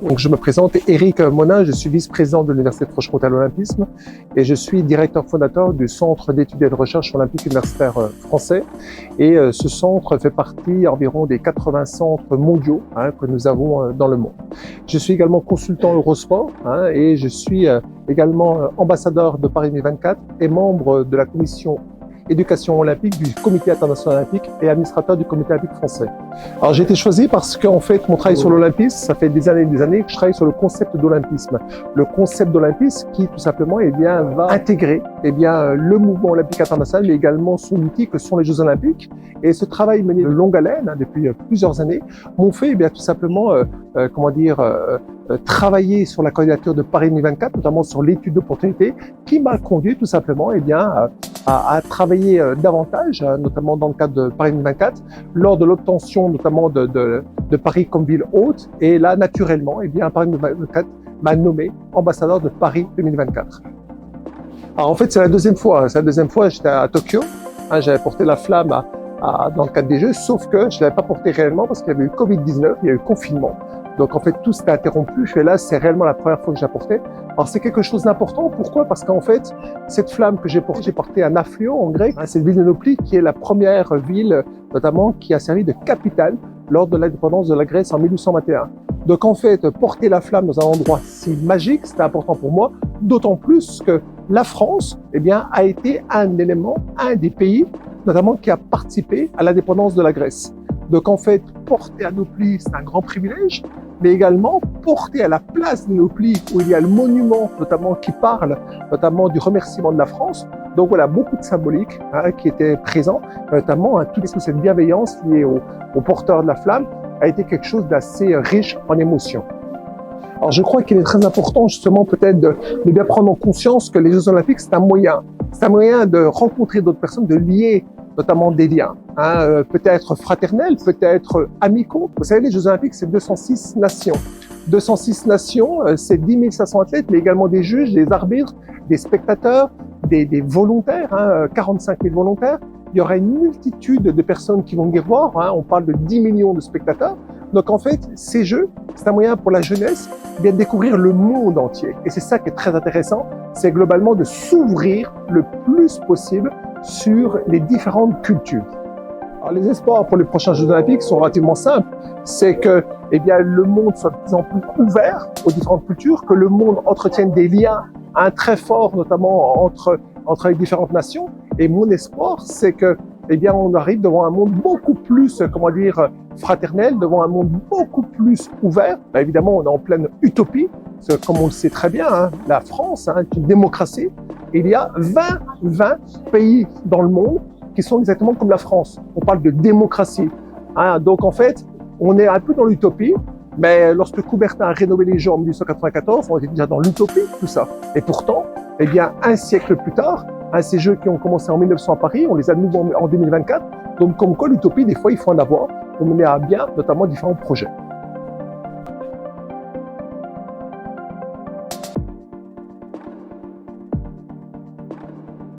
Donc, je me présente, Éric Monin, je suis vice-président de l'Université de Franche-Comté à l'Olympisme et je suis directeur fondateur du Centre d'études et de recherche olympique universitaire français. Et ce centre fait partie environ des 80 centres mondiaux que nous avons dans le monde. Je suis également consultant Eurosport et je suis également ambassadeur de Paris 2024 et membre de la commission éducation olympique du Comité international olympique et administrateur du Comité olympique français. Alors j'ai été choisi parce qu'en fait mon travail sur l'olympisme, ça fait des années que je travaille sur le concept d'olympisme. Le concept d'olympisme qui tout simplement va intégrer le mouvement olympique international mais également son outil que sont les Jeux olympiques. Et ce travail mené de longue haleine depuis plusieurs années m'ont fait tout simplement travailler sur la candidature de Paris 2024, notamment sur l'étude d'opportunité, qui m'a conduit tout simplement à travailler davantage, notamment dans le cadre de Paris 2024, lors de l'obtention notamment de Paris comme ville hôte. Et là, naturellement, Paris 2024 m'a nommé ambassadeur de Paris 2024. Alors en fait, c'est la deuxième fois. J'étais à Tokyo. J'avais porté la flamme dans le cadre des Jeux, sauf que je ne l'avais pas porté réellement parce qu'il y avait eu Covid-19, il y a eu confinement. Donc en fait, tout s'était interrompu. Et là, c'est réellement la première fois que j'ai porté. Alors c'est quelque chose d'important. Pourquoi? Parce qu'en fait, cette flamme que j'ai portée à Naflio, en grec, cette ville de Nopli, qui est la première ville, notamment, qui a servi de capitale lors de l'indépendance de la Grèce en 1821. Donc en fait, porter la flamme dans un endroit si magique, c'était important pour moi, d'autant plus que la France, a été un des pays, notamment, qui a participé à l'indépendance de la Grèce. Donc en fait, porter à Nopli, c'est un grand privilège, mais également porter à la place de Nopli, où il y a le monument notamment qui parle notamment du remerciement de la France. Donc voilà, beaucoup de symbolique qui était présent, notamment toute cette bienveillance liée au porteur de la flamme a été quelque chose d'assez riche en émotions. Alors je crois qu'il est très important justement peut-être de bien prendre en conscience que les Jeux Olympiques, c'est un moyen de rencontrer d'autres personnes, de lier notamment des liens, peut-être fraternels, peut-être amicaux. Vous savez, les Jeux Olympiques, c'est 206 nations. 206 nations, c'est 10 500 athlètes, mais également des juges, des arbitres, des spectateurs, des volontaires, 45 000 volontaires. Il y aura une multitude de personnes qui vont venir voir, on parle de 10 millions de spectateurs. Donc en fait, ces Jeux, c'est un moyen pour la jeunesse de découvrir le monde entier. Et c'est ça qui est très intéressant, c'est globalement de s'ouvrir le plus possible sur les différentes cultures. Alors, les espoirs pour les prochains Jeux Olympiques sont relativement simples. C'est que le monde soit de plus en plus ouvert aux différentes cultures, que le monde entretienne des liens très forts, notamment entre les différentes nations. Et mon espoir, c'est que on arrive devant un monde beaucoup plus, fraternel, devant un monde beaucoup plus ouvert. Évidemment, on est en pleine utopie, parce que, comme on le sait très bien, la France est une démocratie. Il y a 20 pays dans le monde qui sont exactement comme la France. On parle de démocratie. Donc en fait, on est un peu dans l'utopie, mais lorsque Coubertin a rénové les Jeux en 1894, on était déjà dans l'utopie, tout ça. Et pourtant, un siècle plus tard, ces Jeux qui ont commencé en 1900 à Paris, on les a de nouveau en 2024. Donc comme quoi l'utopie, des fois, il faut en avoir pour mener à bien notamment différents projets.